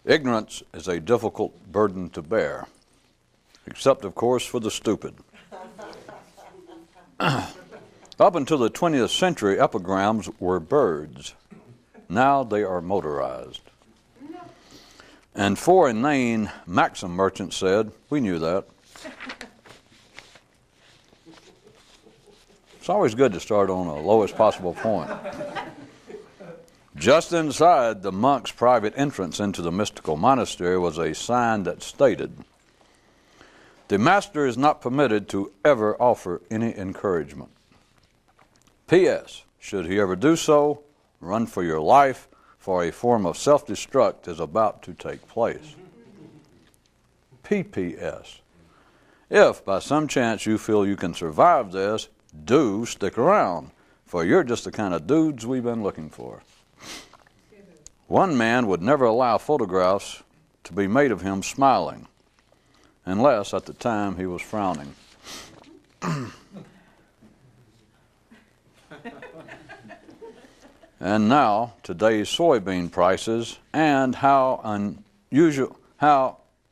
Ignorance is a difficult burden to bear, except, of course, for the stupid. Up until the 20th century, epigrams were birds. Now they are motorized. And four inane maxim merchants said, we knew that. It's always good to start on the lowest possible point. Just inside the monk's private entrance into the mystical monastery was a sign that stated, the master is not permitted to ever offer any encouragement. P.S. Should he ever do so, run for your life, for a form of self-destruct is about to take place. P.P.S. If by some chance you feel you can survive this, do stick around, for you're just the kind of dudes we've been looking for. One man would never allow photographs to be made of him smiling, unless at the time he was frowning. And now, today's soybean prices and how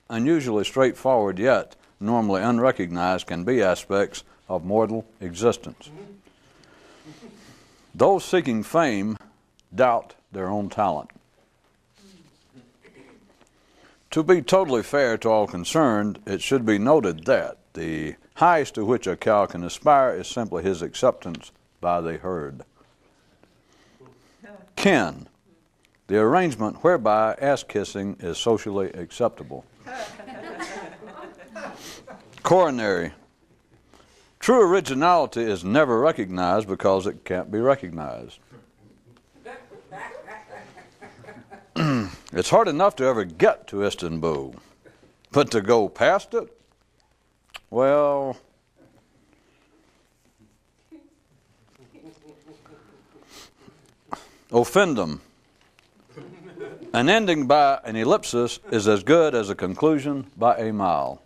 unusually straightforward yet normally unrecognized can be aspects of mortal existence. Those seeking fame doubt their own talent. To be totally fair to all concerned, it should be noted that the highest to which a cow can aspire is simply his acceptance by the herd. Kin, the arrangement whereby ass-kissing is socially acceptable. Coronary, true originality is never recognized because it can't be recognized. It's hard enough to ever get to Istanbul, but to go past it, well, offendum. An ending by an ellipsis is as good as a conclusion by a mile.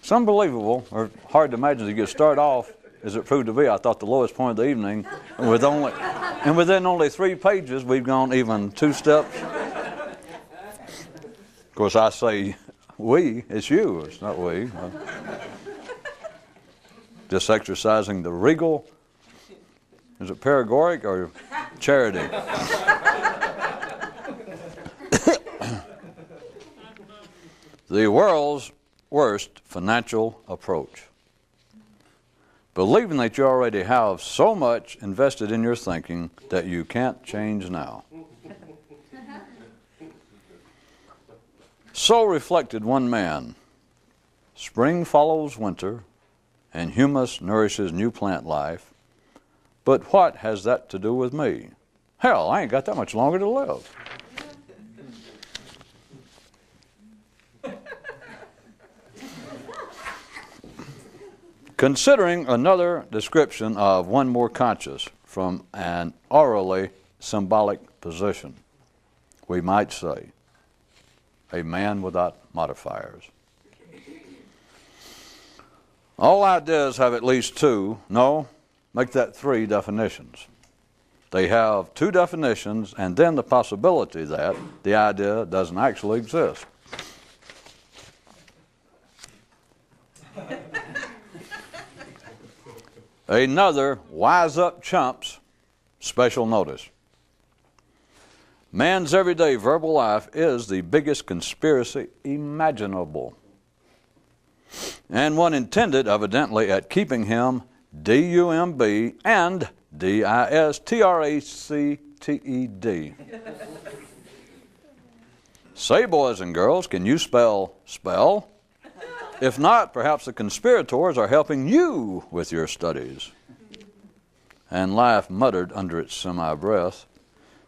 It's unbelievable, or hard to imagine that you could start off, as it proved to be, I thought the lowest point of the evening, and within only 3 pages, we've gone even 2 steps. Of course, I say we, it's you, it's not we. Just exercising the regal, is it paregoric or charity? The world's worst financial approach. Believing that you already have so much invested in your thinking that you can't change now. So reflected one man, spring follows winter, and humus nourishes new plant life, but what has that to do with me? Hell, I ain't got that much longer to live. Considering another description of one more conscious from an orally symbolic position, we might say, a man without modifiers. All ideas have at least 2, no, make that 3 definitions. They have 2 definitions and then the possibility that the idea doesn't actually exist. Another wise up chumps special notice. Man's everyday verbal life is the biggest conspiracy imaginable, and one intended evidently at keeping him D-U-M-B and D-I-S-T-R-A-C-T-E-D. Say, boys and girls, can you spell spell? If not, perhaps the conspirators are helping you with your studies. And life muttered under its semi-breath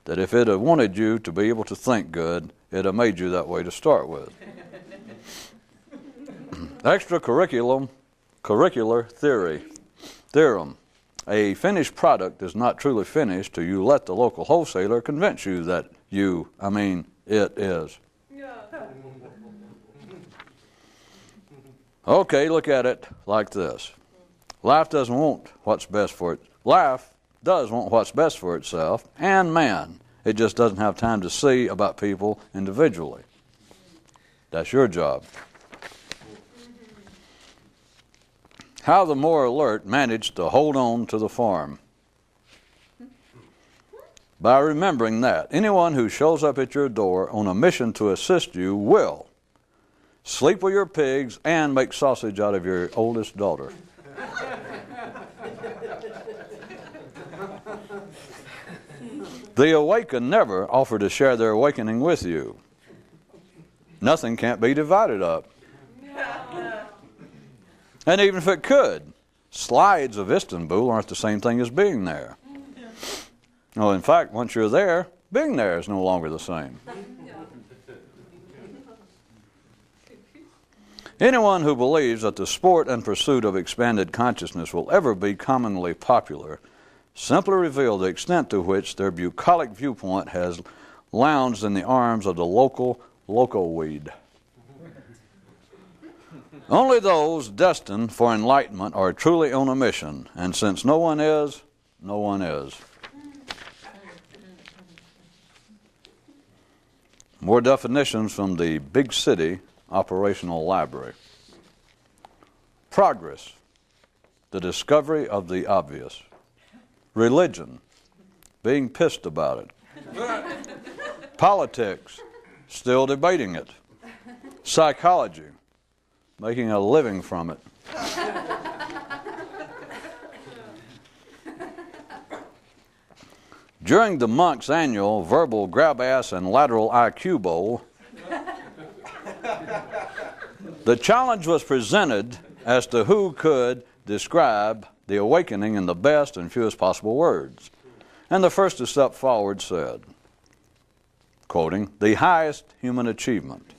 that if it had wanted you to be able to think good, it had made you that way to start with. Extracurricular theorem. A finished product is not truly finished till you let the local wholesaler convince you that it is. Okay, look at it like this. Life doesn't want what's best for it. Life does want what's best for itself and man. It just doesn't have time to see about people individually. That's your job. How the more alert managed to hold on to the farm. By remembering that anyone who shows up at your door on a mission to assist you will sleep with your pigs and make sausage out of your oldest daughter. The awakened never offer to share their awakening with you. Nothing can't be divided up. And even if it could, slides of Istanbul aren't the same thing as being there. Well, in fact, once you're there, being there is no longer the same. Anyone who believes that the sport and pursuit of expanded consciousness will ever be commonly popular simply reveal the extent to which their bucolic viewpoint has lounged in the arms of the local loco-weed. Only those destined for enlightenment are truly on a mission, and since no one is, no one is. More definitions from the Big City Operational Library. Progress, the discovery of the obvious. Religion, being pissed about it. Politics, still debating it. Psychology, making a living from it. During the monk's annual verbal grab-ass and lateral IQ bowl, the challenge was presented as to who could describe the awakening in the best and fewest possible words. And the first to step forward said, quoting, "the highest human achievement,"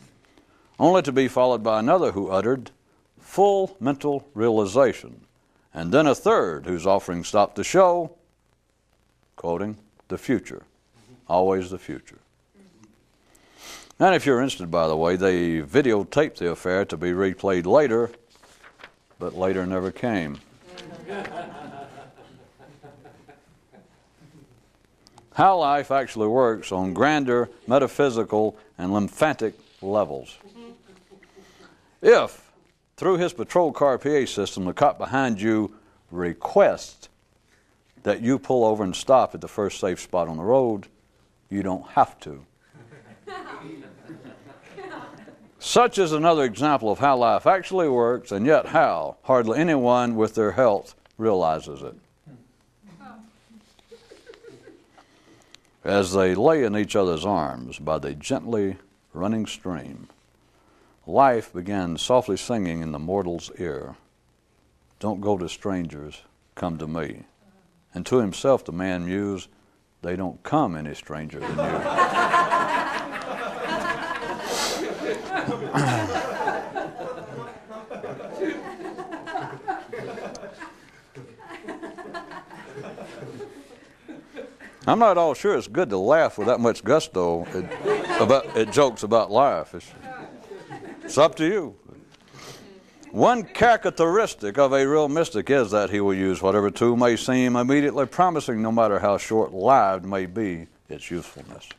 only to be followed by another who uttered, "full mental realization," and then a third whose offering stopped the show, quoting, "the future, always the future." And if you're interested, by the way, they videotaped the affair to be replayed later, but later never came. How life actually works on grander metaphysical and lymphatic levels. If, through his patrol car PA system, the cop behind you requests that you pull over and stop at the first safe spot on the road, you don't have to. Such is another example of how life actually works, and yet how hardly anyone with their health realizes it. As they lay in each other's arms by the gently running stream, life began softly singing in the mortal's ear, "Don't go to strangers, come to me." And to himself the man mused, "They don't come any stranger than you." I'm not all sure it's good to laugh with that much gusto at jokes about life. It's up to you. One characteristic of a real mystic is that he will use whatever tool may seem immediately promising, no matter how short-lived may be its usefulness.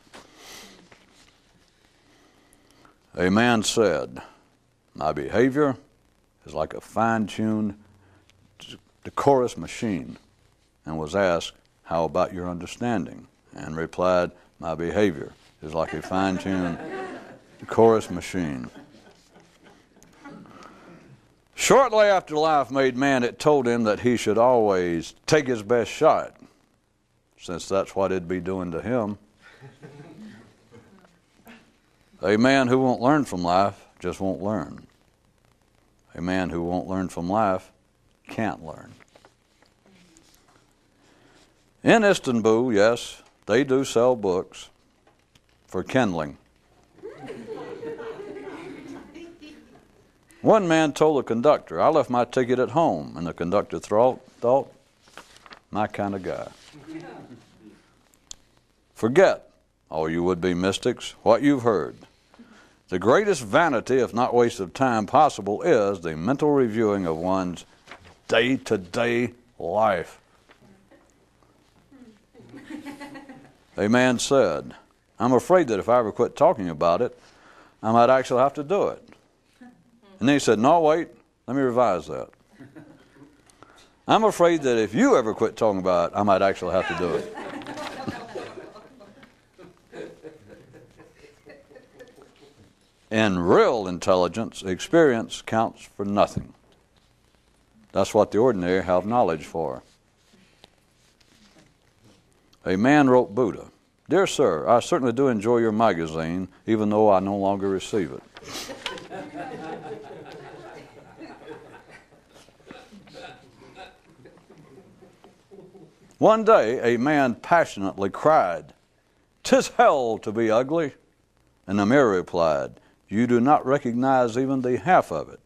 A man said, "My behavior is like a fine-tuned, decorous machine," and was asked, "How about your understanding?" and replied, "My behavior is like a fine-tuned, decorous machine." Shortly after life made man, it told him that he should always take his best shot, since that's what it'd be doing to him. A man who won't learn from life just won't learn. A man who won't learn from life can't learn. In Istanbul, yes, they do sell books for kindling. One man told the conductor, "I left my ticket at home," and the conductor thought, "My kind of guy." Forget, all you would-be mystics, what you've heard. The greatest vanity, if not waste of time, possible is the mental reviewing of one's day-to-day life. a man said, I'm afraid that if I ever quit talking about it, I might actually have to do it. And then he said, no, wait, let me revise that. I'm afraid that if you ever quit talking about it, I might actually have to do it. In real intelligence, experience counts for nothing. That's what the ordinary have knowledge for. A man wrote Buddha, Dear Sir, I certainly do enjoy your magazine, even though I no longer receive it. One day, a man passionately cried, 'Tis hell to be ugly. And the mirror replied, You do not recognize even the half of it,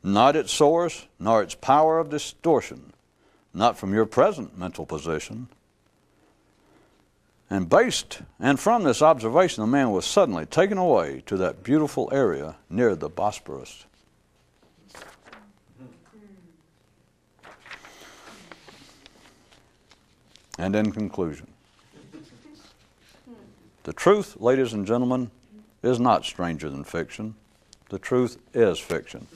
not its source, nor its power of distortion, not from your present mental position. And from this observation, the man was suddenly taken away to that beautiful area near the Bosporus. And in conclusion, the truth, ladies and gentlemen, is not stranger than fiction. The truth is fiction.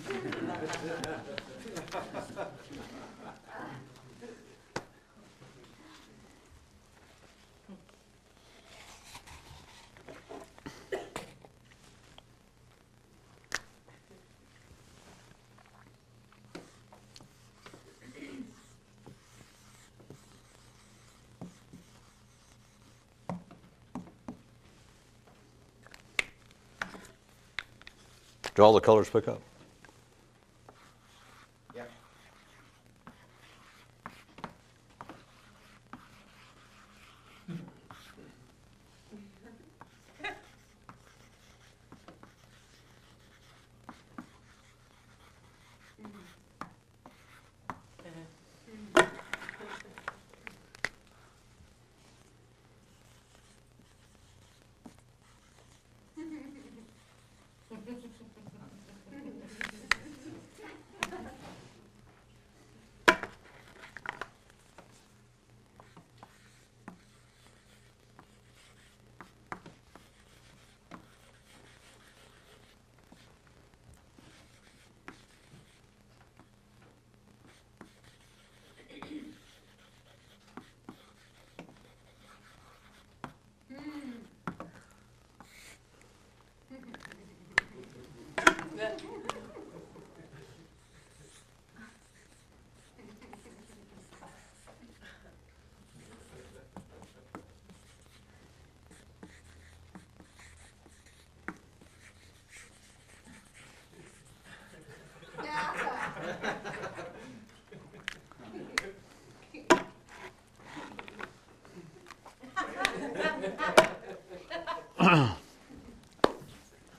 Do all the colors pick up? Yeah.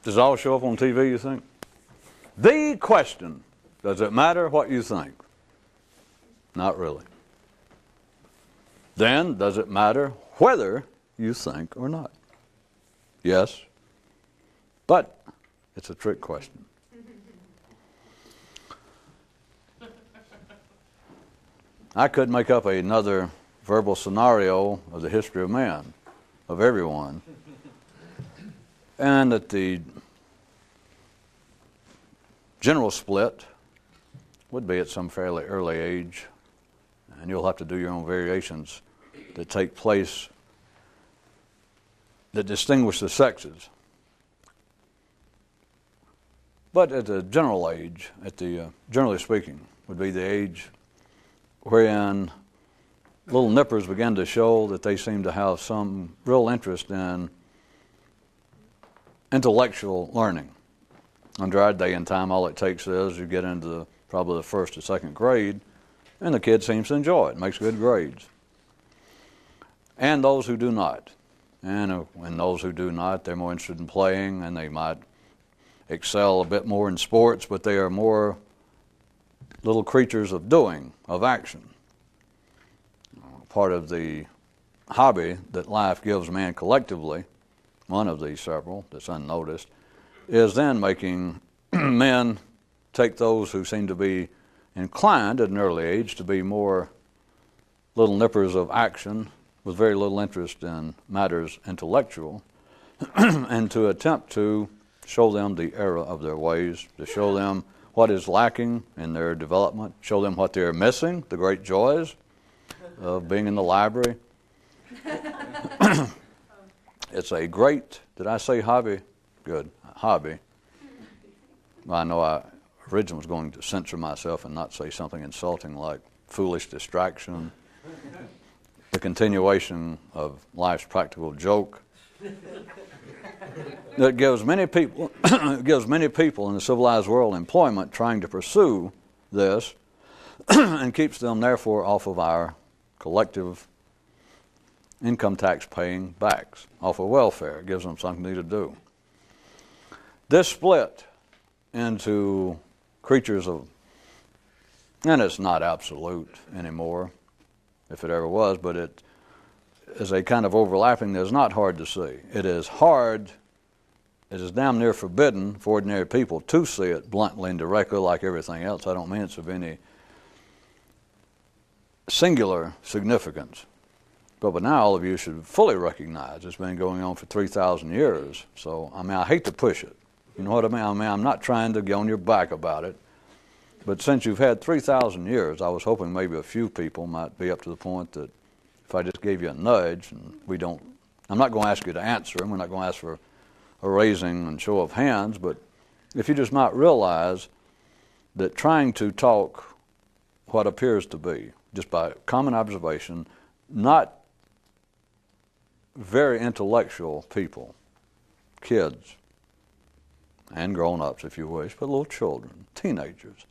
Does it all show up on TV, you think? The question, does it matter what you think? Not really. Then, does it matter whether you think or not? Yes. But it's a trick question. I could make up another verbal scenario of the history of man, of everyone, and that the general split would be at some fairly early age, and you'll have to do your own variations that take place that distinguish the sexes. But at the general age, generally speaking, would be the age wherein little nippers began to show that they seem to have some real interest in intellectual learning. Under our day and time, all it takes is you get into probably the first or second grade, and the kid seems to enjoy it, makes good grades. And those who do not. And when those who do not, they're more interested in playing, and they might excel a bit more in sports, but they are more little creatures of doing, of action. Part of the hobby that life gives man collectively, one of these several that's unnoticed, is then making men take those who seem to be inclined at an early age to be more little nippers of action with very little interest in matters intellectual, and to attempt to show them the error of their ways, to show them what is lacking in their development, show them what they're missing, the great joys of being in the library. It's a great, did I say hobby? Good, hobby. Well, I know I originally was going to censor myself and not say something insulting like foolish distraction, the continuation of life's practical joke. It gives many people in the civilized world employment trying to pursue this and keeps them therefore off of our collective income tax paying backs, off of welfare. It gives them something to do. This split into creatures of, and it's not absolute anymore, if it ever was, but it is a kind of overlapping that is not hard to see. It is hard, it is damn near forbidden for ordinary people to see it bluntly and directly like everything else. I don't mean it's of any singular significance. But by now all of you should fully recognize it's been going on for 3,000 years. So, I mean, I hate to push it. You know what I mean? I'm not trying to get on your back about it. But since you've had 3,000 years, I was hoping maybe a few people might be up to the point that if I just gave you a nudge, and I'm not going to ask you to answer them, we're not going to ask for a raising and show of hands, but if you just might realize that trying to talk what appears to be, just by common observation, not very intellectual people, kids, and grown-ups if you wish, but little children, teenagers,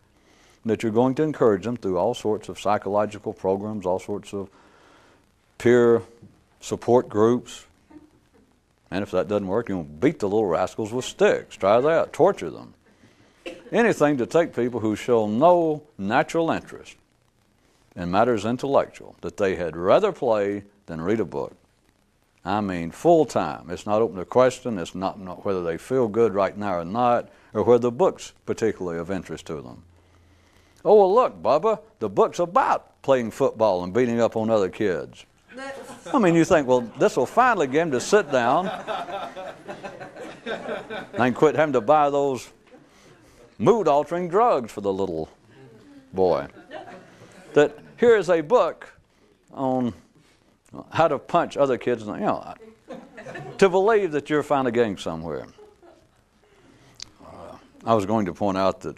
that you're going to encourage them through all sorts of psychological programs, all sorts of peer support groups. And if that doesn't work, you'll beat the little rascals with sticks. Try that. Torture them. Anything to take people who show no natural interest in matters intellectual, that they had rather play than read a book. I mean, full time. It's not open to question. It's not whether they feel good right now or not, or whether the book's particularly of interest to them. Oh, well, look, Bubba, the book's about playing football and beating up on other kids. I mean, you think, well, this will finally get him to sit down and quit having to buy those mood-altering drugs for the little boy. That here is a book on how to punch other kids, to believe that you're finally getting somewhere. I was going to point out that,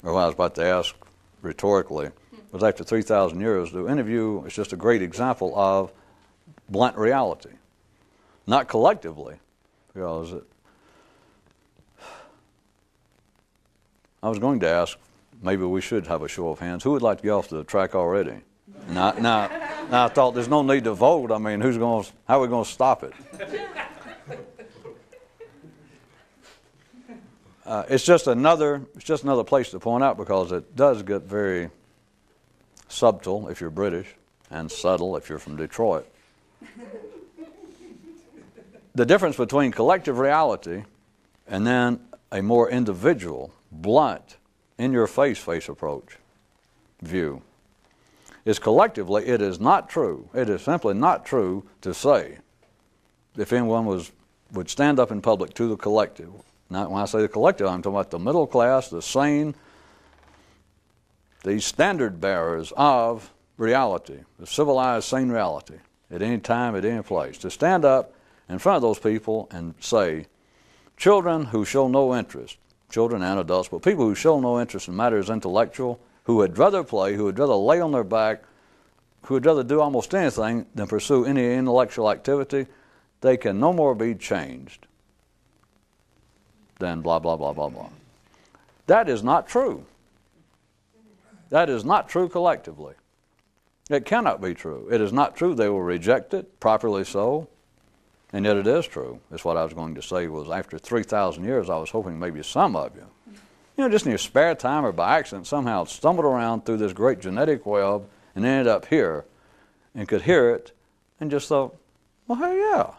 or what I was about to ask rhetorically, was after 3,000 years, do any of you, it's just a great example of blunt reality. Not collectively, because I was going to ask, maybe we should have a show of hands. Who would like to get off the track already? Now I thought there's no need to vote. I mean, how are we going to stop it? It's just another place to point out, because it does get very subtle if you're British and subtle if you're from Detroit. The difference between collective reality and then a more individual, blunt, in-your-face approach, view, is collectively it is not true. It is simply not true to say, if anyone would stand up in public to the collective. Now, when I say the collective, I'm talking about the middle class, the sane, the standard bearers of reality, the civilized, sane reality, at any time, at any place, to stand up in front of those people and say, children who show no interest, children and adults, but people who show no interest in matters intellectual, who would rather play, who would rather lay on their back, who would rather do almost anything than pursue any intellectual activity, they can no more be changed than blah, blah, blah, blah, blah. That is not true. That is not true collectively. It cannot be true. It is not true. They will reject it, properly so, and yet it is true. That's what I was going to say, was after 3,000 years, I was hoping maybe some of you, just in your spare time or by accident, somehow stumbled around through this great genetic web and ended up here and could hear it and just thought, well, hey, yeah,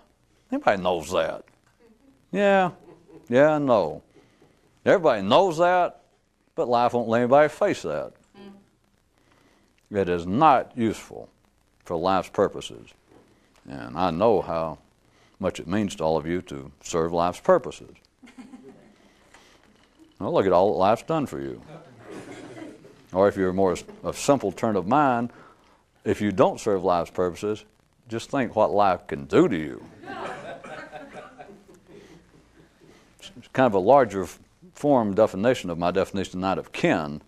anybody knows that. Yeah, no. Everybody knows that, but life won't let anybody face that. It is not useful for life's purposes. And I know how much it means to all of you to serve life's purposes. Well, look at all that life's done for you. Or if you're more a simple turn of mind, if you don't serve life's purposes, just think what life can do to you. It's kind of a larger form definition of my definition tonight of kin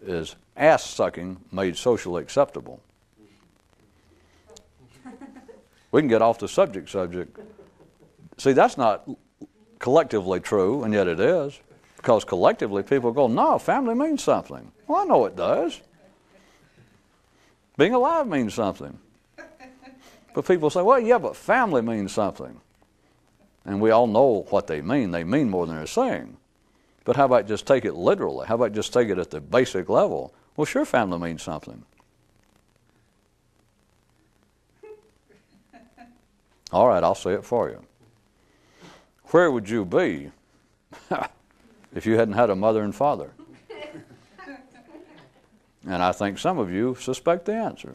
is ass-sucking made socially acceptable. We can get off the subject. See, that's not collectively true, and yet it is. Because collectively people go, no, family means something. Well, I know it does. Being alive means something. But people say, well, yeah, but family means something. And we all know what they mean. They mean more than they're saying. But how about just take it literally? How about just take it at the basic level? Well, sure, family means something. All right, I'll say it for you. Where would you be if you hadn't had a mother and father? And I think some of you suspect the answer.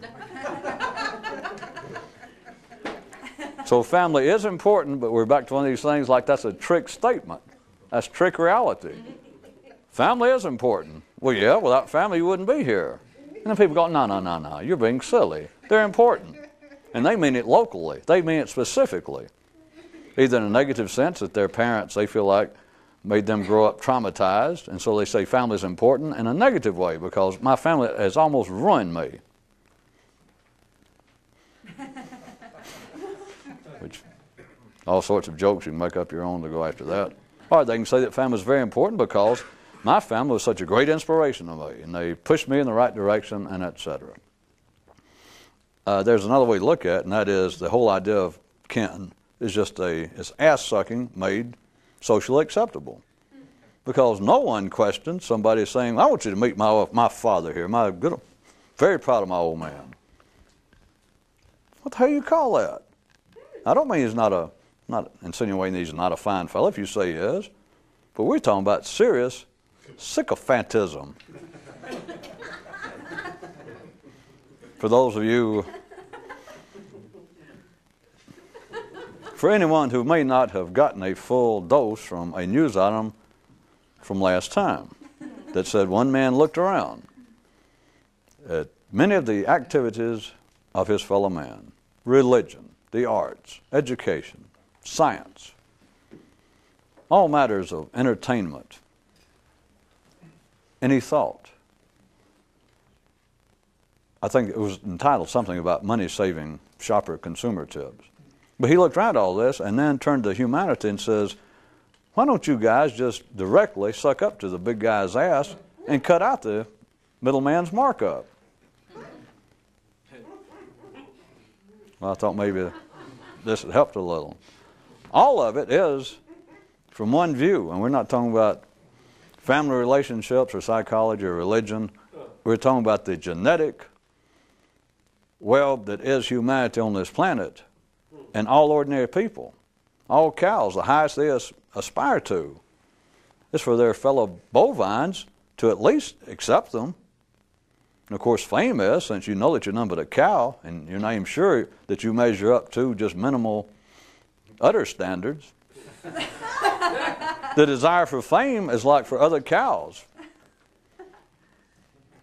So family is important, but we're back to one of these things like that's a trick statement. That's trick reality. Family is important. Well, yeah, without family you wouldn't be here. And then people go, no, you're being silly. They're important. And they mean it locally. They mean it specifically. Either in a negative sense that their parents, they feel like, made them grow up traumatized, and so they say family is important, in a negative way because my family has almost ruined me. Which, all sorts of jokes you can make up your own to go after that. Or they can say that family is very important because my family was such a great inspiration to me, and they pushed me in the right direction, and etc. There's another way to look at it, and that is the whole idea of kin is just it's ass-sucking made socially acceptable. Because no one questions somebody saying, I want you to meet my father here, very proud of my old man. What the hell do you call that? I don't mean he's not insinuating he's not a fine fellow if you say he is, but we're talking about serious sycophantism. For those of you, for anyone who may not have gotten a full dose from a news item from last time that said one man looked around at many of the activities of his fellow man, religion, the arts, education, science, all matters of entertainment, and he thought, I think it was entitled something about money-saving shopper consumer tips. But he looked around all this and then turned to humanity and says, why don't you guys just directly suck up to the big guy's ass and cut out the middleman's markup? Well, I thought maybe this had helped a little. All of it is from one view, and we're not talking about family relationships or psychology or religion. We're talking about the genetic web that is humanity on this planet. And all ordinary people, all cows, the highest they aspire to is for their fellow bovines to at least accept them. And of course, fame is, since you know that you're none but a cow and you're not even sure that you measure up to just minimal udder standards. The desire for fame is like for other cows.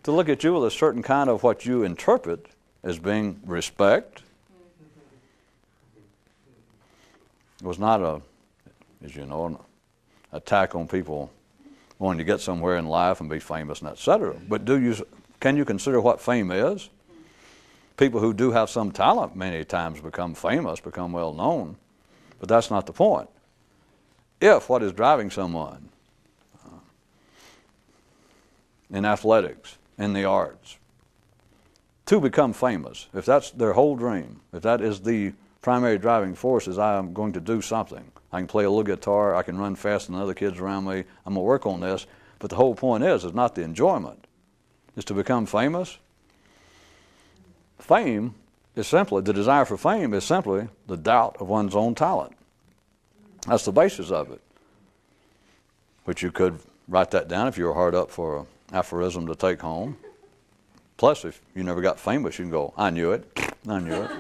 To look at you with a certain kind of what you interpret as being respect. It was not as you know, an attack on people wanting to get somewhere in life and be famous and etc. But can you consider what fame is? People who do have some talent many times become famous, become well known, but that's not the point. If what is driving someone in athletics, in the arts, to become famous, if that's their whole dream, if that is the primary driving force is I am going to do something. I can play a little guitar, I can run faster than other kids around me, I'm going to work on this, but the whole point is not the enjoyment, is to become famous. Fame is simply, the desire for fame is simply the doubt of one's own talent. That's the basis of it. Which you could write that down if you were hard up for an aphorism to take home. Plus, if you never got famous, you can go, I knew it, I knew it.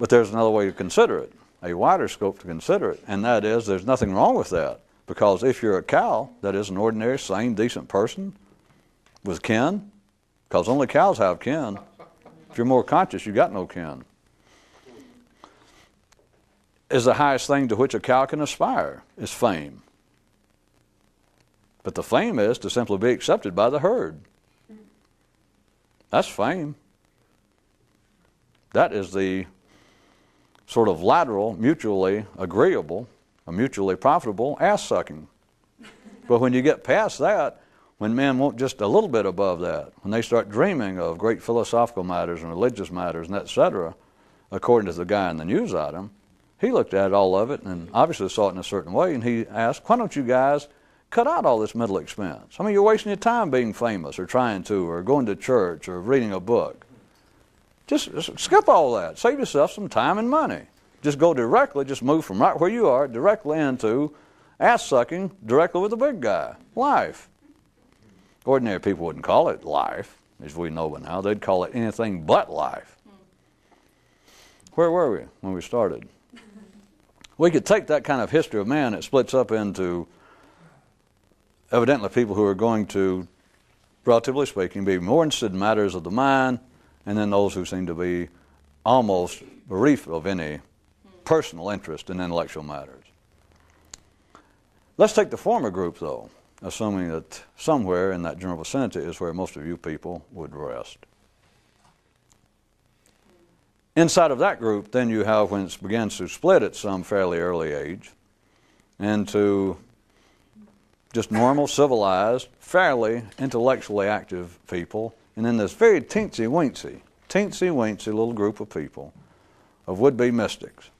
But there's another way to consider it, a wider scope to consider it, and that is there's nothing wrong with that. Because if you're a cow, that is an ordinary, sane, decent person with kin, because only cows have kin. If you're more conscious, you got no kin. Is the highest thing to which a cow can aspire is fame. But the fame is to simply be accepted by the herd. That's fame. That is the sort of lateral, mutually agreeable, a mutually profitable ass-sucking. But when you get past that, when men want just a little bit above that, when they start dreaming of great philosophical matters and religious matters and et cetera, according to the guy in the news item, he looked at all of it and obviously saw it in a certain way, and he asked, why don't you guys cut out all this middle expense? I mean, you're wasting your time being famous or trying to, or going to church or reading a book. Just skip all that. Save yourself some time and money. Just go directly, just move from right where you are directly into ass-sucking directly with the big guy. Life. Ordinary people wouldn't call it life, as we know by now. They'd call it anything but life. Where were we when we started? We could take that kind of history of man. It splits up into evidently people who are going to, relatively speaking, be more interested in matters of the mind, and then those who seem to be almost bereft of any personal interest in intellectual matters. Let's take the former group, though, assuming that somewhere in that general vicinity is where most of you people would rest. Inside of that group, then you have, when it begins to split at some fairly early age, into just normal, civilized, fairly intellectually active people, and then this very teensy-weensy little group of people, of would-be mystics.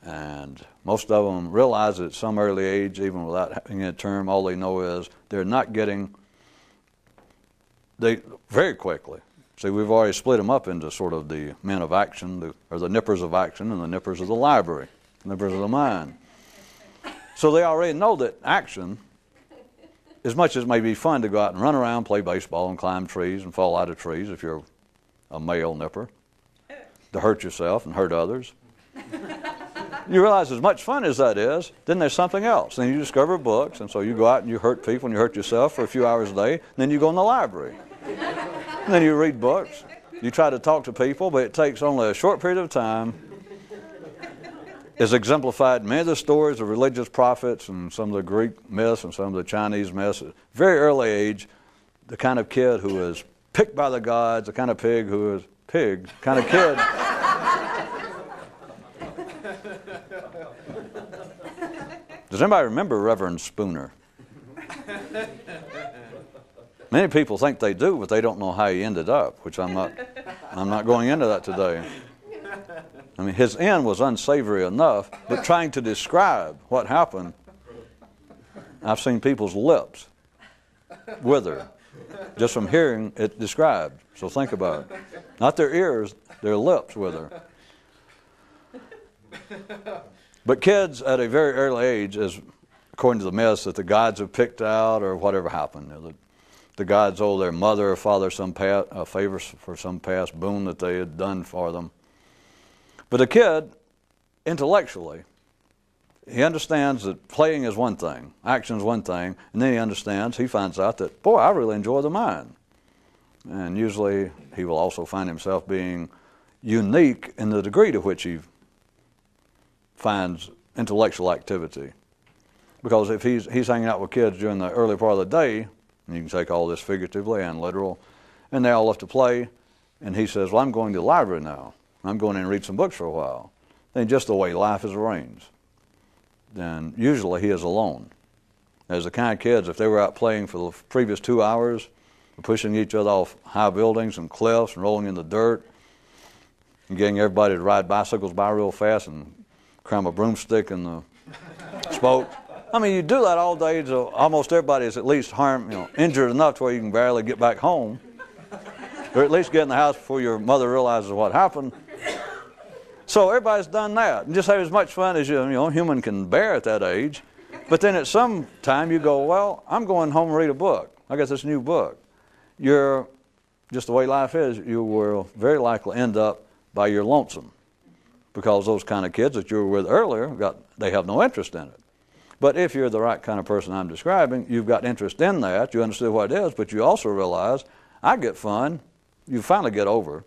And most of them realize at some early age, even without having a term, all they know is they're not getting, they very quickly. See, we've already split them up into sort of the men of action, or the nippers of action, and the nippers of the library, nippers of the mind. So they already know that action, as much as it may be fun to go out and run around, play baseball, and climb trees and fall out of trees if you're a male nipper, to hurt yourself and hurt others. You realize as much fun as that is, then there's something else. Then you discover books, and so you go out and you hurt people and you hurt yourself for a few hours a day, and then you go in the library. And then you read books. You try to talk to people, but it takes only a short period of time. It's exemplified in many of the stories of religious prophets and some of the Greek myths and some of the Chinese myths. Very early age, the kind of kid who is picked by the gods, the kind of pig who is pig, kind of kid. Does anybody remember Reverend Spooner? Many people think they do, but they don't know how he ended up, which I'm not going into that today. I mean, his end was unsavory enough, but trying to describe what happened, I've seen people's lips wither just from hearing it described. So think about it. Not their ears, their lips wither. But kids at a very early age, as according to the myths, that the gods have picked out or whatever happened, the gods owe their mother or father some favor for some past boon that they had done for them. But a kid, intellectually, he understands that playing is one thing, action is one thing, and then he finds out that, boy, I really enjoy the mind. And usually he will also find himself being unique in the degree to which he finds intellectual activity. Because if he's hanging out with kids during the early part of the day, and you can take all this figuratively and literal, and they all love to play, and he says, well, I'm going to the library now. I'm going in and read some books for a while. Then just the way life is arranged, then usually he is alone. As the kind of kids, if they were out playing for the previous 2 hours, pushing each other off high buildings and cliffs and rolling in the dirt, and getting everybody to ride bicycles by real fast and cram a broomstick in the spoke. I mean, you do that all day, so almost everybody is at least injured enough to where you can barely get back home, or at least get in the house before your mother realizes what happened. So everybody's done that, and just have as much fun as a human can bear at that age. But then at some time you go, well, I'm going home and read a book. I got this new book. Just the way life is, you will very likely end up by your lonesome. because those kind of kids that you were with earlier, they have no interest in it. But if you're the right kind of person I'm describing, you've got interest in that, you understand what it is, but you also realize, I get fun. You finally get over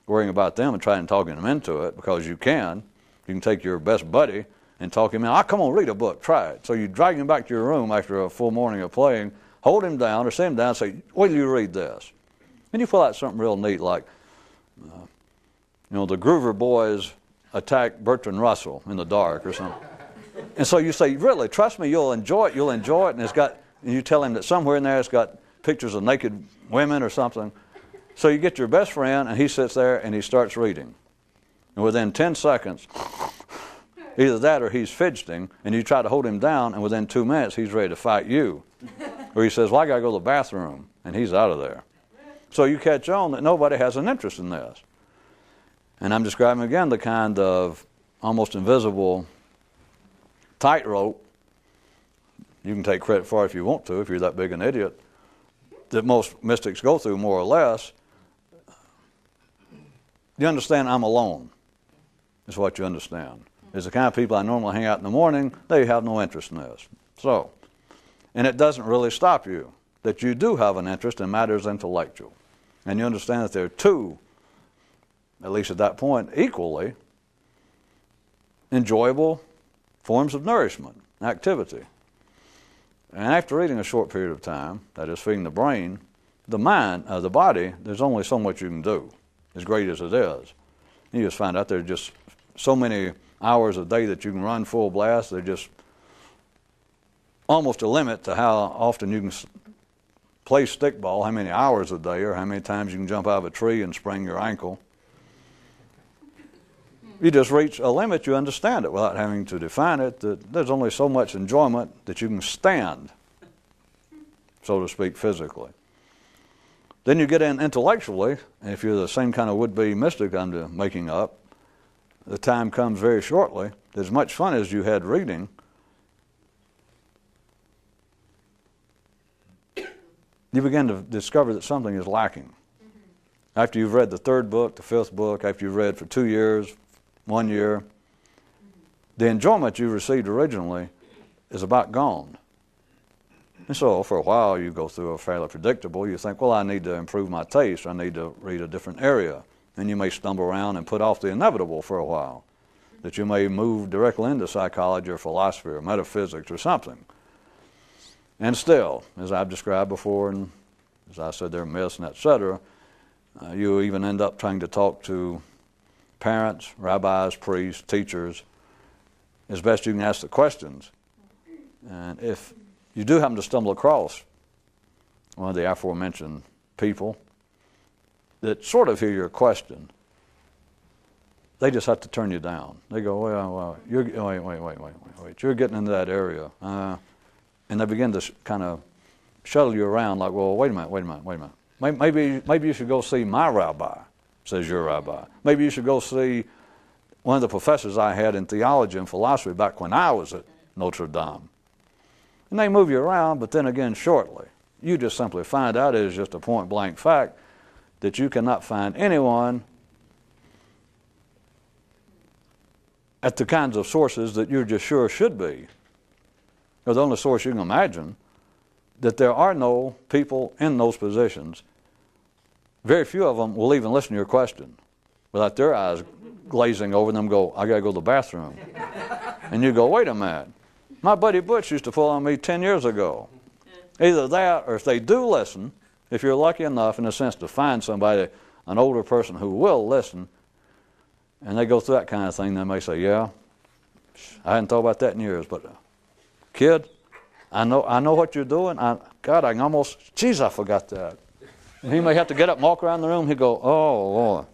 worrying about them and trying to talk them into it, because you can. You can take your best buddy and talk him in. Come on, read a book, try it. So you drag him back to your room after a full morning of playing, hold him down or sit him down and say, wait till you read this. And you pull out something real neat like, the Groover Boys attack Bertrand Russell in the dark or something. And so you say, really, trust me, you'll enjoy it, and you tell him that somewhere in there it's got pictures of naked women or something. So you get your best friend, and he sits there and he starts reading. And within 10 seconds, either that or he's fidgeting, and you try to hold him down, and within 2 minutes he's ready to fight you. Or he says, well, I got to go to the bathroom, and he's out of there. So you catch on that nobody has an interest in this. And I'm describing again the kind of almost invisible tightrope, you can take credit for it if you want to, if you're that big an idiot, that most mystics go through more or less. You understand I'm alone, is what you understand. Is the kind of people I normally hang out in the morning, they have no interest in this. So, and it doesn't really stop you, that you do have an interest in matters intellectual. And you understand that there are two, at least at that point, equally enjoyable forms of nourishment, activity. And after reading a short period of time, that is feeding the brain, the mind, the body, there's only so much you can do, as great as it is. You just find out there's just so many hours a day that you can run full blast. There's just almost a limit to how often you can play stickball, how many hours a day, or how many times you can jump out of a tree and sprain your ankle. You just reach a limit, you understand it without having to define it, that there's only so much enjoyment that you can stand, so to speak, physically. Then you get in intellectually, and if you're the same kind of would-be mystic I'm making up, the time comes very shortly, as much fun as you had reading, you begin to discover that something is lacking. After you've read the third book, the fifth book, after you've read for 2 years, 1 year, the enjoyment you received originally is about gone. And so for a while you go through a fairly predictable, you think, well, I need to improve my taste, I need to read a different area. And you may stumble around and put off the inevitable for a while, that you may move directly into psychology or philosophy or metaphysics or something. And still, as I've described before, and as I said, there are myths and et cetera, you even end up trying to talk to parents, rabbis, priests, teachers, as best you can ask the questions. And if you do happen to stumble across one of the aforementioned people that sort of hear your question, they just have to turn you down. They go, well, wait, you're getting into that area. And they begin to kind of shuttle you around like, well, wait a minute. Maybe you should go see my rabbi, says your rabbi. Maybe you should go see one of the professors I had in theology and philosophy back when I was at Notre Dame. And they move you around, but then again, shortly, you just simply find out it is just a point-blank fact that you cannot find anyone at the kinds of sources that you're just sure should be, or the only source you can imagine, that there are no people in those positions. Very few of them will even listen to your question without their eyes glazing over them, go, I got to go to the bathroom. And you go, wait a minute. My buddy Butch used to pull on me 10 years ago. Either that, or if they do listen, if you're lucky enough, in a sense, to find somebody, an older person who will listen, and they go through that kind of thing, they may say, yeah, I hadn't thought about that in years, but kid, I know what you're doing. I can almost, geez, I forgot that. And he may have to get up and walk around the room. He'd go, oh, Lord.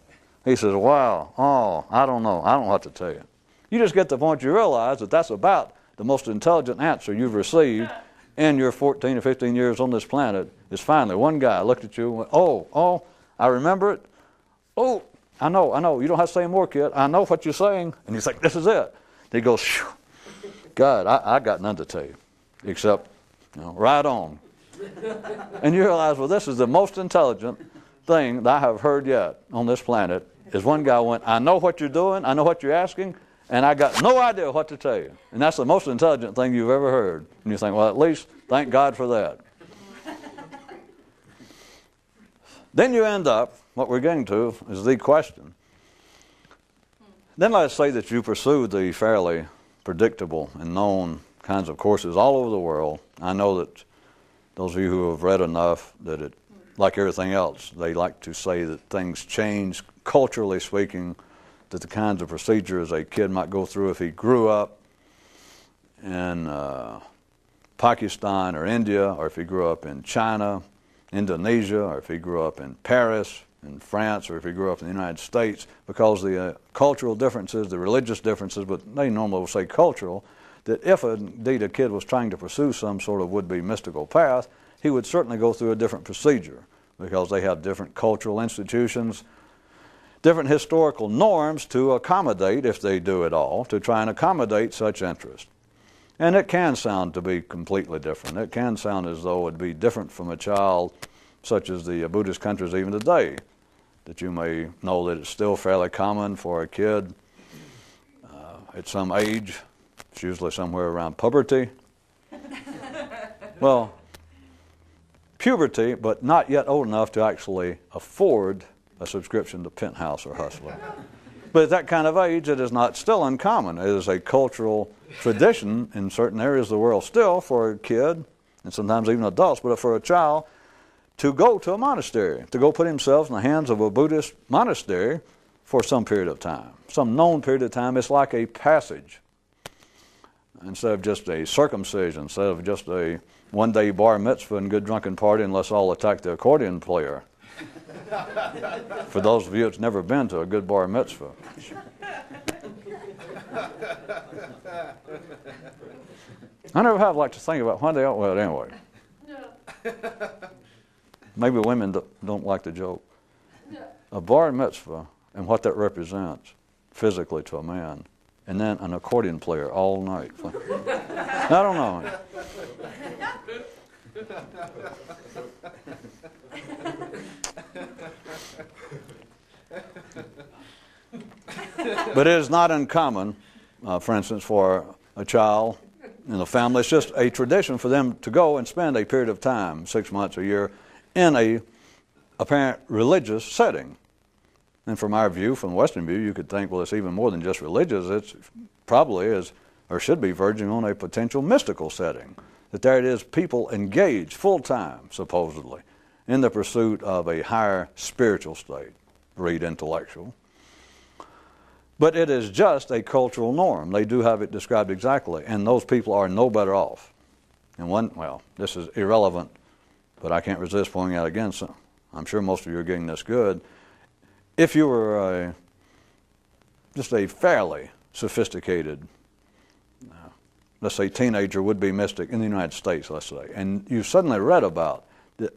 He says, wow, I don't know what to tell you. You just get to the point you realize that that's about the most intelligent answer you've received in your 14 or 15 years on this planet, is finally one guy looked at you and went, oh, I remember it. Oh, I know. You don't have to say more, kid. I know what you're saying. And he's like, this is it. He goes, phew, God, I got none to tell you, except, right on. And you realize, well, this is the most intelligent thing that I have heard yet on this planet, is one guy went, I know what you're doing, I know what you're asking, and I got no idea what to tell you. And that's the most intelligent thing you've ever heard. And you think, well, at least thank God for that. Then you end up, what we're getting to is the question. Then let's say that you pursue the fairly predictable and known kinds of courses all over the world. I know that those of you who have read enough that it, like everything else, they like to say that things change, culturally speaking, that the kinds of procedures a kid might go through if he grew up in Pakistan or India, or if he grew up in China, Indonesia, or if he grew up in Paris, in France, or if he grew up in the United States, because the cultural differences, the religious differences, but they normally will say cultural, that if indeed a kid was trying to pursue some sort of would-be mystical path, he would certainly go through a different procedure, because they have different cultural institutions, different historical norms to accommodate, if they do at all, to try and accommodate such interest. And it can sound to be completely different. It can sound as though it would be different from a child such as the Buddhist countries even today, that you may know that it's still fairly common for a kid at some age, it's usually somewhere around puberty. Well, puberty, but not yet old enough to actually afford a subscription to Penthouse or Hustler. But at that kind of age, it is not still uncommon. It is a cultural tradition in certain areas of the world still for a kid, and sometimes even adults, but for a child, to go to a monastery, to go put himself in the hands of a Buddhist monastery for some period of time, some known period of time. It's like a passage. Instead of just a circumcision, instead of just a one-day bar mitzvah and good drunken party, and let's all attack the accordion player. For those of you that's never been to a good bar mitzvah. I never have liked to think about why they are, well, anyway. Maybe women don't like the joke. A bar mitzvah and what that represents physically to a man, and then an accordion player all night. I don't know. But it is not uncommon, for instance, for a child in a family, it's just a tradition for them to go and spend a period of time, 6 months, a year, in a apparent religious setting. And from our view, from the Western view, you could think, well, it's even more than just religious. It's probably is, or should be, verging on a potential mystical setting. That there it is, people engaged full-time, supposedly, in the pursuit of a higher spiritual state, read intellectual. But it is just a cultural norm. They do have it described exactly, and those people are no better off. And one, well, this is irrelevant, but I can't resist pointing out again, so I'm sure most of you are getting this good. If you were just a fairly sophisticated, let's say teenager, would-be mystic in the United States, let's say, and you suddenly read about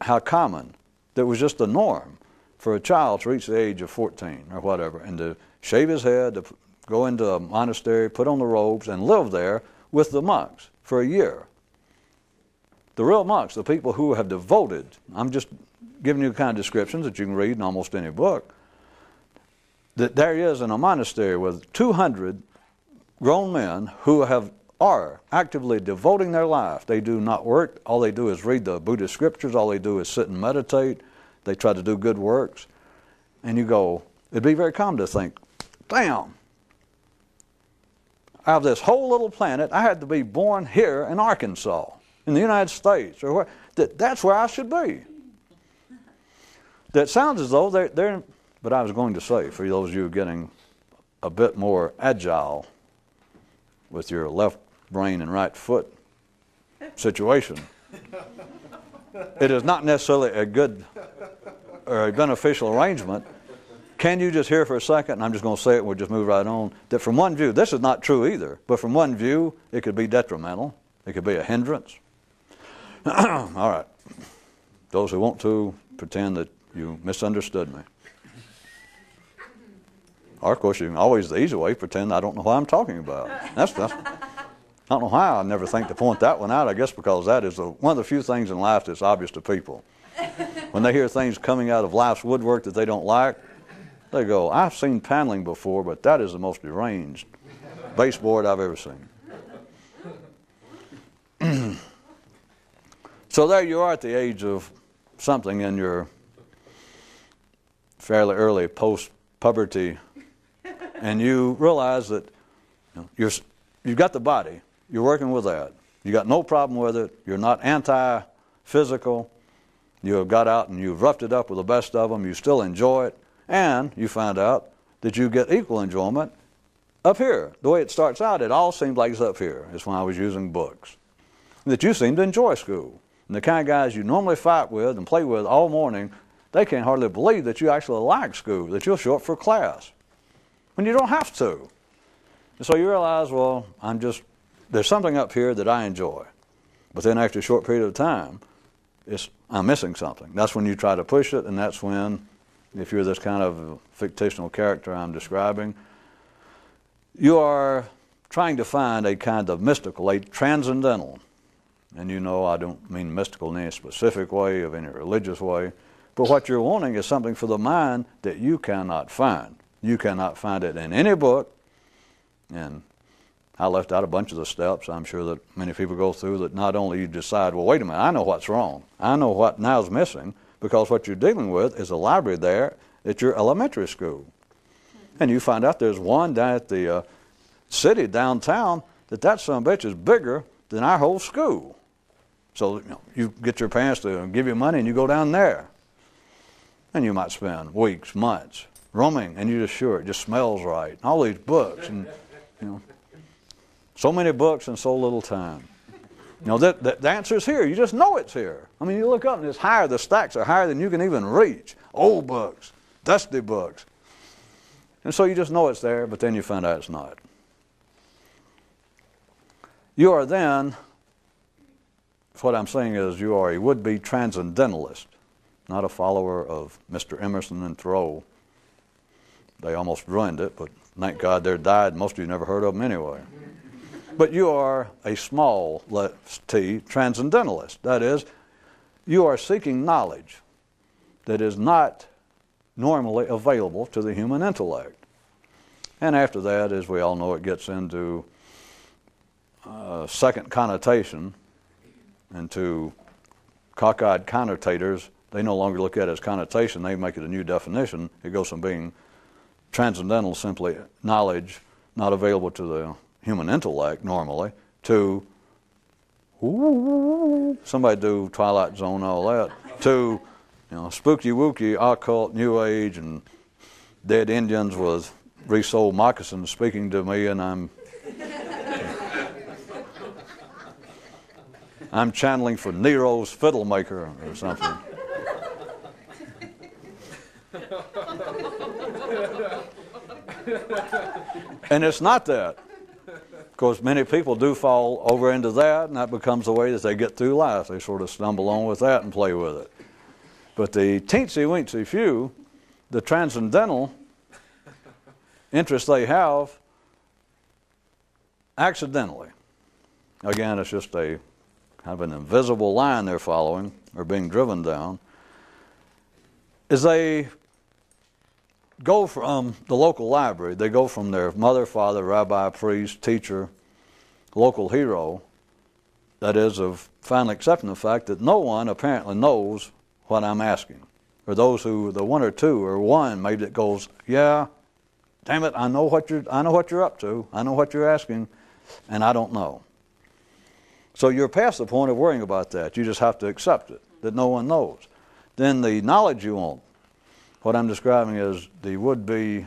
how common, that was just the norm for a child to reach the age of 14 or whatever, and to shave his head, to go into a monastery, put on the robes, and live there with the monks for a year. The real monks, the people who have devoted, I'm just giving you the kind of descriptions that you can read in almost any book, that there he is in a monastery with 200 grown men who are actively devoting their life. They do not work. All they do is read the Buddhist scriptures. All they do is sit and meditate. They try to do good works. And you go, it'd be very common to think, damn, out of this whole little planet, I had to be born here in Arkansas, in the United States, or where, that's where I should be. That sounds as though they're, but I was going to say, for those of you getting a bit more agile with your left brain and right foot situation, it is not necessarily a good or a beneficial arrangement. Can you just hear for a second, and I'm just going to say it and we'll just move right on, that from one view, this is not true either, but from one view, it could be detrimental. It could be a hindrance. All right. Those who want to pretend that you misunderstood me. Or, of course, you can always, the easy way, pretend I don't know what I'm talking about. I don't know why I never think to point that one out. I guess because that is one of the few things in life that's obvious to people. When they hear things coming out of life's woodwork that they don't like, They go, I've seen paneling before, but that is the most deranged baseboard I've ever seen. So there you are at the age of something in your fairly early post-puberty, and you realize that you've got the body, you're working with that, you got no problem with it, you're not anti-physical, you have got out and you've roughed it up with the best of them, you still enjoy it, and you find out that you get equal enjoyment up here. The way it starts out, it all seems like it's up here. It's when I was using books. That you seem to enjoy school. And the kind of guys you normally fight with and play with all morning, they can't hardly believe that you actually like school, that you'll show up for class, when you don't have to. And so you realize, well, there's something up here that I enjoy. But then after a short period of time, I'm missing something. That's when you try to push it, and that's when, if you're this kind of fictional character I'm describing, you are trying to find a kind of mystical, a transcendental. And you know I don't mean mystical in any specific way, of any religious way. But what you're wanting is something for the mind that you cannot find. You cannot find it in any book. And I left out a bunch of the steps I'm sure that many people go through, that not only you decide, well, wait a minute, I know what's wrong. I know what now is missing, because what you're dealing with is a library there at your elementary school. And you find out there's one down at the city downtown that son of a bitch is bigger than our whole school. So you get your parents to give you money and you go down there. And you might spend weeks, months roaming, and you're just sure it just smells right. All these books, and so many books and so little time. The answer is here. You just know it's here. I mean, you look up and it's higher. The stacks are higher than you can even reach. Old books, dusty books. And so you just know it's there, but then you find out it's not. You are then, what I'm saying is, you are a would-be transcendentalist, not a follower of Mr. Emerson and Thoreau. They almost ruined it, but thank God they're died. Most of you never heard of them anyway. But you are a small t transcendentalist. That is, you are seeking knowledge that is not normally available to the human intellect. And after that, as we all know, it gets into second connotation, into cockeyed connotators. They no longer look at it as connotation, they make it a new definition. It goes from being transcendental, simply knowledge not available to the human intellect normally, to somebody do Twilight Zone and all that, to spooky wooky occult New Age and dead Indians with resold moccasins speaking to me, and I'm channeling for Nero's fiddle maker or something. And it's not that. Of course, many people do fall over into that, and that becomes the way that they get through life. They sort of stumble on with that and play with it. But the teensy-weensy few, the transcendental interest they have, accidentally. Again, it's just a kind of an invisible line they're following or being driven down, is they go from the local library, they go from their mother, father, rabbi, priest, teacher, local hero, that is, of finally accepting the fact that no one apparently knows what I'm asking. Or those who, the one or two or one maybe that goes, yeah, damn it, I know what you're up to, I know what you're asking, and I don't know. So you're past the point of worrying about that. You just have to accept it, that no one knows. Then the knowledge you want, what I'm describing is the would-be,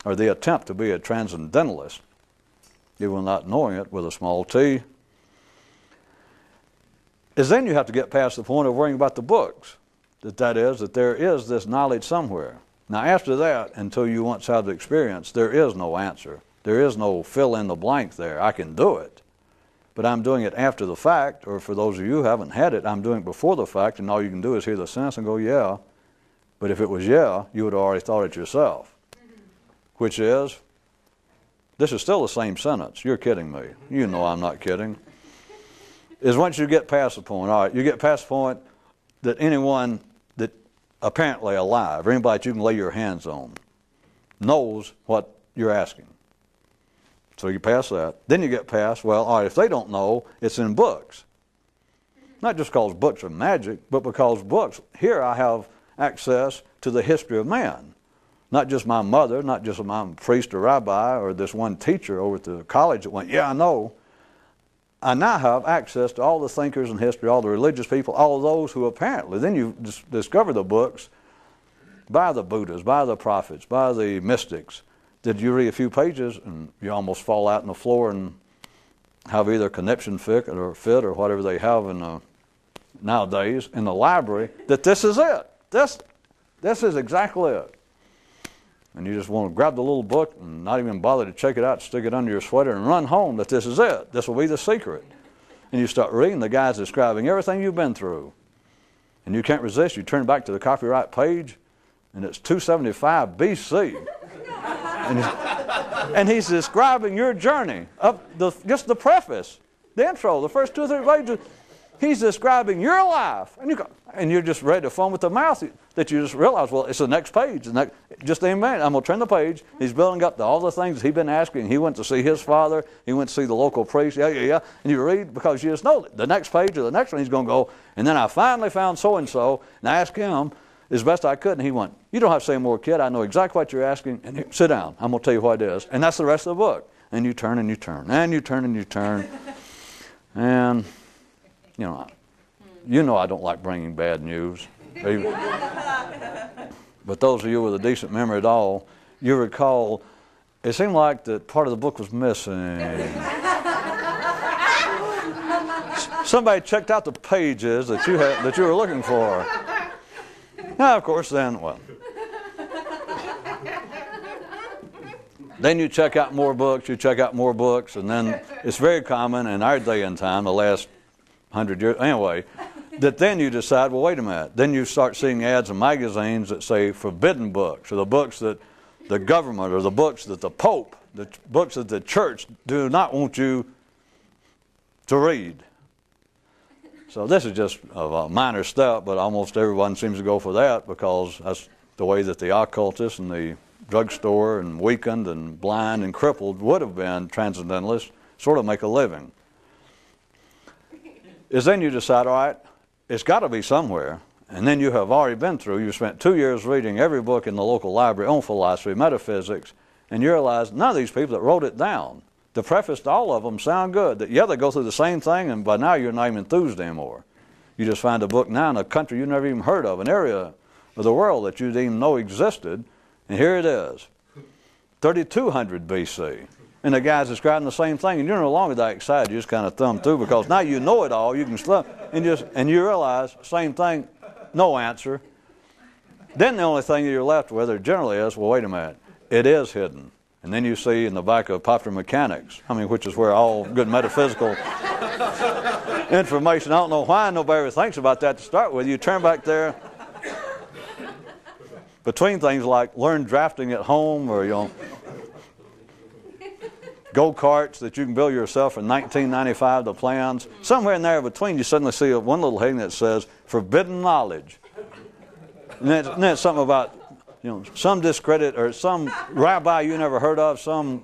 or the attempt to be a transcendentalist, even not knowing it with a small t, is then you have to get past the point of worrying about the books. That is, that there is this knowledge somewhere. Now after that, until you once have the experience, there is no answer. There is no fill in the blank there. I can do it. But I'm doing it after the fact, or for those of you who haven't had it, I'm doing it before the fact, and all you can do is hear the sentence and go, yeah. But if it was yeah, you would have already thought it yourself. Which is, this is still the same sentence. You're kidding me. You know I'm not kidding. Is once you get past the point, all right, you get past the point that anyone that apparently alive, or anybody that you can lay your hands on, knows what you're asking. So you pass that. Then you get past, well, all right, if they don't know, it's in books. Not just because books are magic, but because books, here I have access to the history of man. Not just my mother, not just my priest or rabbi or this one teacher over at the college that went, yeah, I know. I now have access to all the thinkers in history, all the religious people, all of those who apparently, then you discover the books by the Buddhas, by the prophets, by the mystics. Did you read a few pages and you almost fall out on the floor and have either conniption fit or whatever they have in nowadays in the library, that this is it. This is exactly it. And you just want to grab the little book and not even bother to check it out, stick it under your sweater and run home, that this is it. This will be the secret. And you start reading, the guy's describing everything you've been through. And you can't resist. You turn back to the copyright page, and it's 275 BC. And he's describing your journey. Just the preface, the intro, the first 2 or 3 pages. He's describing your life. And you're just ready to foam with the mouth that you just realize, well, it's the next page. Just in a minute, I'm going to turn the page. He's building up to all the things he's been asking. He went to see his father. He went to see the local priest. Yeah. And you read because you just know that the next page or the next one he's going to go, and then I finally found so-and-so, and I asked him as best I could, and he went, you don't have to say more, kid. I know exactly what you're asking. And sit down. I'm going to tell you what it is. And that's the rest of the book. And you turn and you turn. And you turn and you turn. And, you know I don't like bringing bad news. But those of you with a decent memory at all, you recall, it seemed like that part of the book was missing. Somebody checked out the pages that you were looking for. Now, of course, then you check out more books, and then it's very common in our day and time, the last 100 years, anyway, that then you decide, well, wait a minute. Then you start seeing ads in magazines that say forbidden books, or the books that the government, or the books that the Pope, the books that the church do not want you to read. So this is just a minor step, but almost everyone seems to go for that because that's the way that the occultists and the drugstore and weakened and blind and crippled would have been transcendentalists, sort of make a living. Is then you decide, all right, it's got to be somewhere. And then you have already been through, you spent 2 years reading every book in the local library on philosophy, metaphysics, and you realize none of these people that wrote it down, the preface to all of them sound good. That, yeah, they go through the same thing, and by now you're not even enthused anymore. You just find a book now in a country you never even heard of, an area of the world that you didn't even know existed, and here it is, 3200 BC. And the guy's describing the same thing, and you're no longer that excited. You just kind of thumb through because now you know it all. You can slip and you realize same thing, no answer. Then the only thing that you're left with, or generally is, well, wait a minute, it is hidden. And then you see in the back of Popular Mechanics, which is where all good metaphysical information. I don't know why nobody ever thinks about that to start with. You turn back there. Between things like learn drafting at home, or go-karts that you can build yourself in 1995, the plans. Somewhere in there between, you suddenly see one little heading that says, forbidden knowledge. And then it's something about, some discredit, or some rabbi you never heard of, some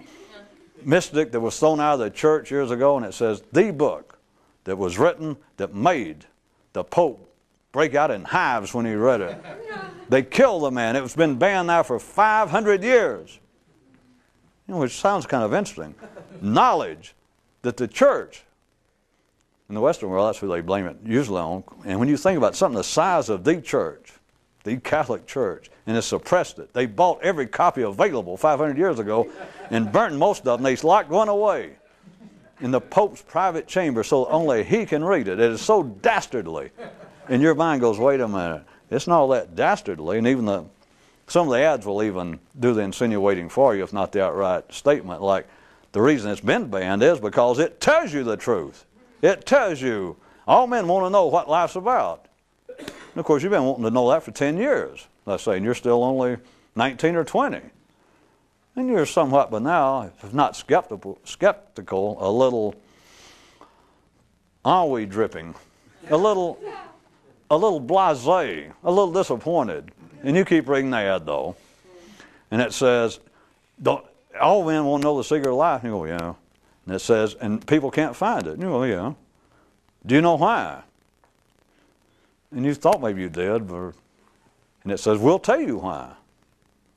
mystic that was thrown out of the church years ago, and it says, the book that was written that made the Pope break out in hives when he read it. They killed the man. It's been banned now for 500 years. Which sounds kind of interesting. Knowledge that the church, in the Western world, that's who they blame it usually on. And when you think about something the size of the church, the Catholic Church, and has suppressed it. They bought every copy available 500 years ago and burnt most of them. They locked one away in the Pope's private chamber so only he can read it. It is so dastardly. And your mind goes, wait a minute, it's not all that dastardly. And even some of the ads will even do the insinuating for you, if not the outright statement, like the reason it's been banned is because it tells you the truth. It tells you. All men want to know what life's about. And of course, you've been wanting to know that for 10 years, let's say, and you're still only 19 or 20. And you're somewhat, but now, if not skeptical, a little ennui dripping, a little blasé, a little disappointed. And you keep reading the ad, though. And it says, All men want to know the secret of life. And you go, yeah. And it says, and people can't find it. And you go, yeah. Do you know why? And you thought maybe you did, and it says, we'll tell you why.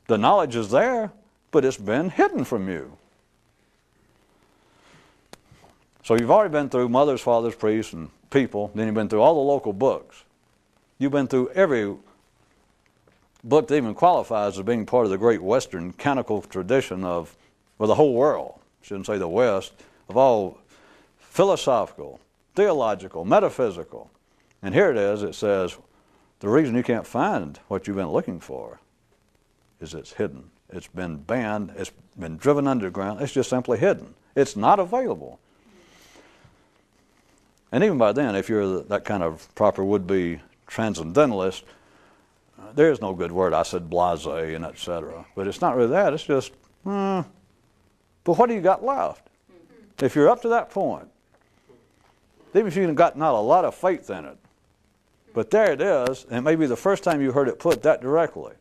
The knowledge is there, but it's been hidden from you. So you've already been through mothers, fathers, priests, and people. Then you've been through all the local books. You've been through every book that even qualifies as being part of the great Western canonical tradition of, well, the whole world. I shouldn't say the West, of all philosophical, theological, metaphysical. And here it is, it says, the reason you can't find what you've been looking for is it's hidden. It's been banned, it's been driven underground, it's just simply hidden. It's not available. And even by then, if you're that kind of proper would-be transcendentalist, there is no good word. I said blasé and et cetera. But it's not really that. It's just, but what do you got left? If you're up to that point, even if you've got not a lot of faith in it, but there it is, and it may be the first time you heard it put that directly,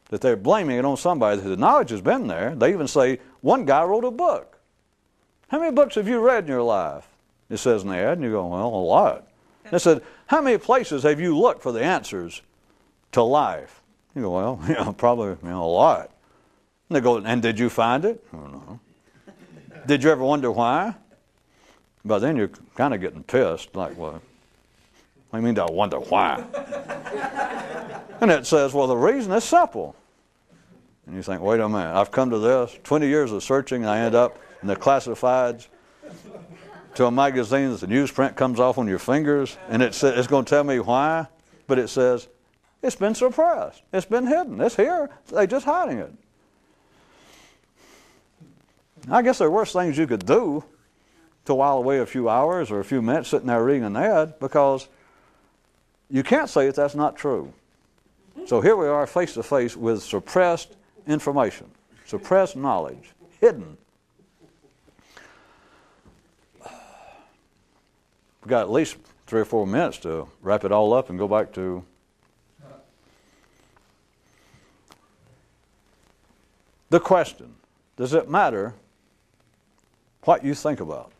that they're blaming it on somebody. The knowledge has been there. They even say, one guy wrote a book. How many books have you read in your life? It says in the ad, and you go, well, a lot. It said, how many places have you looked for the answers to life? You go, well, probably a lot. And they go, and did you find it? I don't know. Did you ever wonder why? But then you're kind of getting pissed, like, well, what do you mean I wonder why? And it says, well, the reason is simple. And you think, wait a minute, I've come to this, 20 years of searching, and I end up in the classifieds to a magazine that the newsprint comes off on your fingers, and it's going to tell me why, but it says, it's been suppressed. It's been hidden. It's here. They're just hiding it. I guess there are worse things you could do to while away a few hours or a few minutes sitting there reading an ad, because you can't say that that's not true. So here we are face to face with suppressed information, suppressed knowledge, hidden. We've got at least 3 or 4 minutes to wrap it all up and go back to the question. Does it matter what you think about?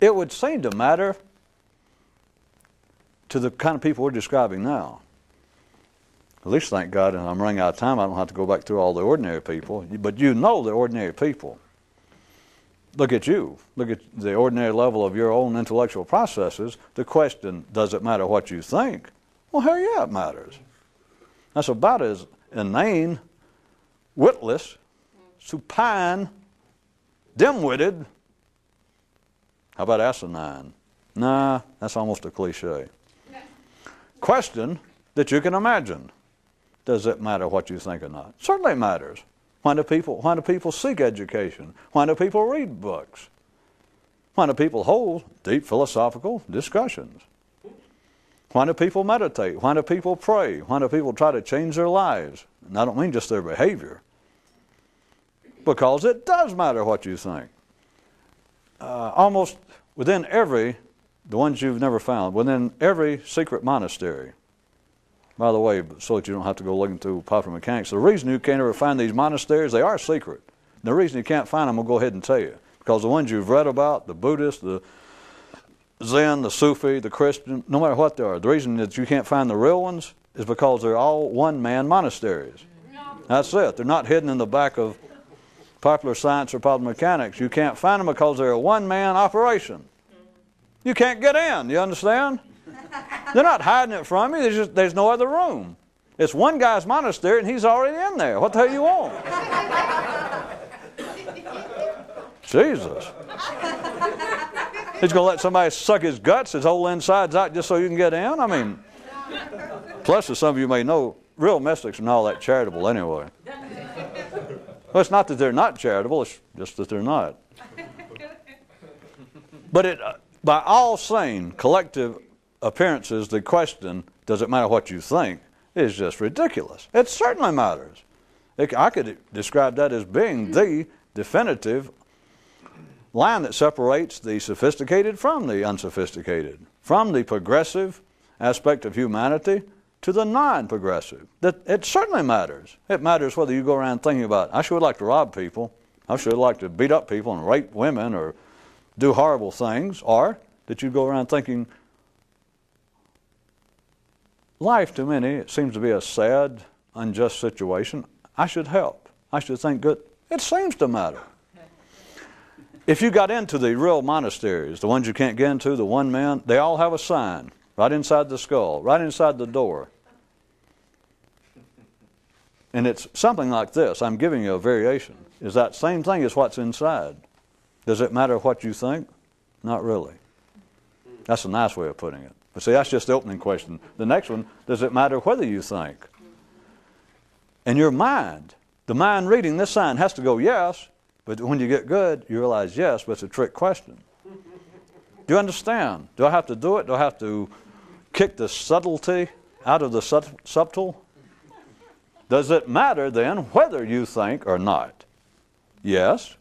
It would seem to matter to the kind of people we're describing now. At least, thank God, and I'm running out of time, I don't have to go back through all the ordinary people. But you know the ordinary people. Look at you. Look at the ordinary level of your own intellectual processes. The question, does it matter what you think? Well, hell yeah, it matters. That's about as inane, witless, supine, dim-witted. How about asinine? Nah, that's almost a cliche. Question that you can imagine. Does it matter what you think or not? Certainly it matters. Why do people seek education? Why do people read books? Why do people hold deep philosophical discussions? Why do people meditate? Why do people pray? Why do people try to change their lives? And I don't mean just their behavior. Because it does matter what you think. Almost within every, the ones you've never found, within every secret monastery. By the way, so that you don't have to go looking through popular mechanics, the reason you can't ever find these monasteries, they are secret. And the reason you can't find them, I'll go ahead and tell you. Because the ones you've read about, the Buddhist, the Zen, the Sufi, the Christian, no matter what they are, the reason that you can't find the real ones is because they're all one-man monasteries. That's it. They're not hidden in the back of popular science or popular mechanics. You can't find them because they're a one-man operation. You can't get in, you understand? They're not hiding it from you. There's no other room. It's one guy's monastery and he's already in there. What the hell you want? Jesus. He's going to let somebody suck his guts, his whole insides out just so you can get in? I mean, plus as some of you may know, real mystics are not all that charitable anyway. Well, it's not that they're not charitable, it's just that they're not. But by all sane, collective appearances, the question, does it matter what you think, is just ridiculous. It certainly matters. I could describe that as being the definitive line that separates the sophisticated from the unsophisticated, from the progressive aspect of humanity to the non-progressive. That it certainly matters. It matters whether you go around thinking about, I sure would like to rob people, I sure would like to beat up people and rape women or do horrible things, or that you go around thinking, life to many, it seems to be a sad, unjust situation. I should help. I should think good. It seems to matter. If you got into the real monasteries, the ones you can't get into, the one man, they all have a sign right inside the skull, right inside the door. And it's something like this. I'm giving you a variation. Is that same thing as what's inside. Does it matter what you think? Not really. That's a nice way of putting it. But see, that's just the opening question. The next one, does it matter whether you think? And your mind, the mind reading this sign has to go yes, but when you get good, you realize yes, but it's a trick question. Do you understand? Do I have to do it? Do I have to kick the subtlety out of the subtle? Does it matter then whether you think or not? Yes.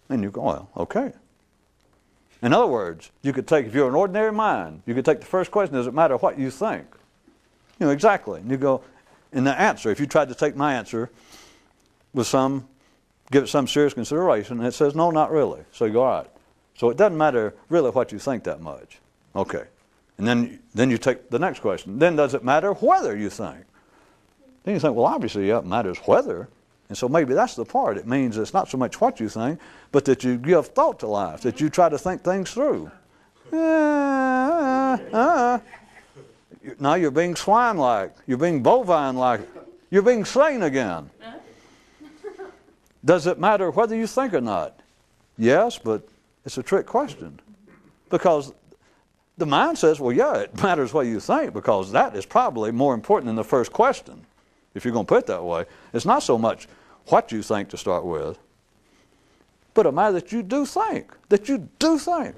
And you go, well, okay. In other words, you could take, if you're an ordinary mind, you could take the first question, does it matter what you think? You know, exactly. And you go, in the answer, if you tried to take my answer with give it some serious consideration, and it says, no, not really. So you go, all right. So it doesn't matter really what you think that much. Okay. And then you take the next question. Then does it matter whether you think? Then you think, well, obviously, yeah, it matters whether. And so maybe that's the part. It means it's not so much what you think, but that you give thought to life, that you try to think things through. Now you're being swine-like. You're being bovine-like. You're being sane again. Does it matter whether you think or not? Yes, but it's a trick question. Because the mind says, well, yeah, it matters what you think, because that is probably more important than the first question, if you're going to put it that way. It's not so much what you think to start with, but a matter that you do think. That you do think.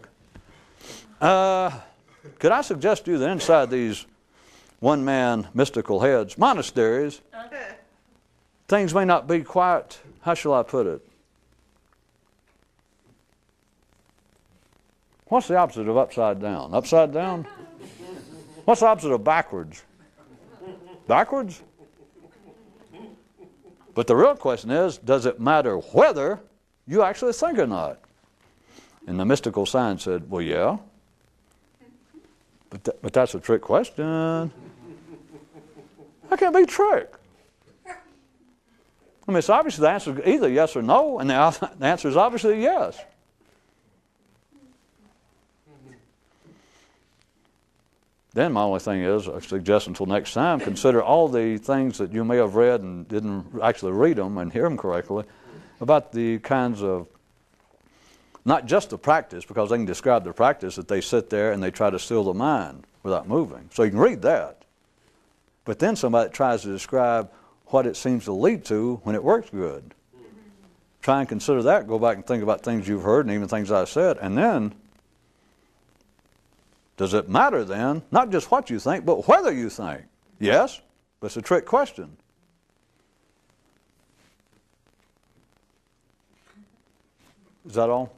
Could I suggest to you that inside these one-man mystical heads, monasteries, things may not be quite, how shall I put it? What's the opposite of upside down? Upside down? What's the opposite of backwards? Backwards? But the real question is, does it matter whether you actually think or not? And the mystical science said, well, yeah. But that's a trick question. That can't be a trick. I mean, it's obviously the answer is either yes or no, and the answer is obviously yes. Then my only thing is, I suggest until next time, consider all the things that you may have read and didn't actually read them and hear them correctly about the kinds of, not just the practice, because they can describe the practice that they sit there and they try to still the mind without moving. So you can read that. But then somebody tries to describe what it seems to lead to when it works good. Try and consider that, go back and think about things you've heard and even things I said, and then does it matter then, not just what you think, but whether you think? Yes, but it's a trick question. Is that all?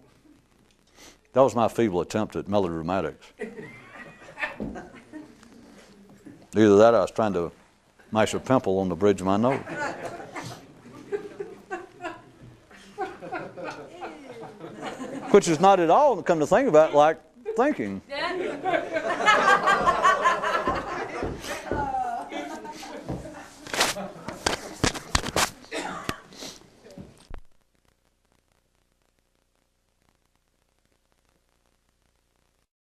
That was my feeble attempt at melodramatics. Either that or I was trying to mash a pimple on the bridge of my nose. Which is not at all, come to think about, like thinking.